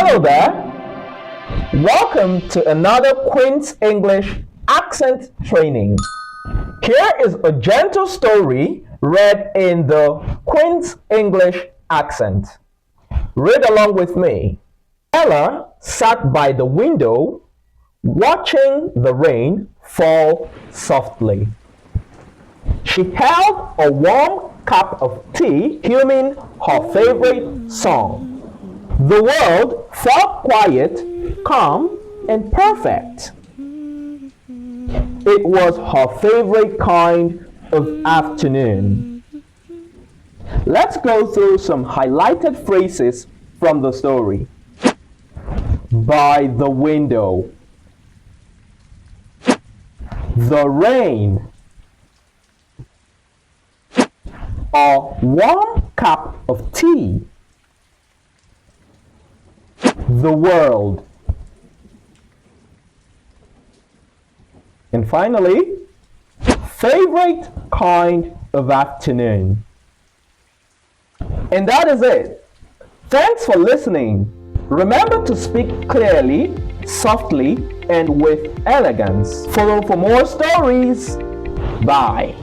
Hello there. Welcome to another Queen's English accent training. Here is a gentle story read in the Queen's English accent. Read along with me. Ella sat by the window watching the rain fall softly. She held a warm cup of tea, humming her favorite song. The world felt quiet, calm, and perfect. It was her favorite kind of afternoon. Let's go through some highlighted phrases from the story. By the window. The rain. A warm cup of tea. The world. And finally, favorite kind of afternoon. And that is it. Thanks for listening. Remember to speak clearly, softly, and with elegance. Follow for more stories. Bye.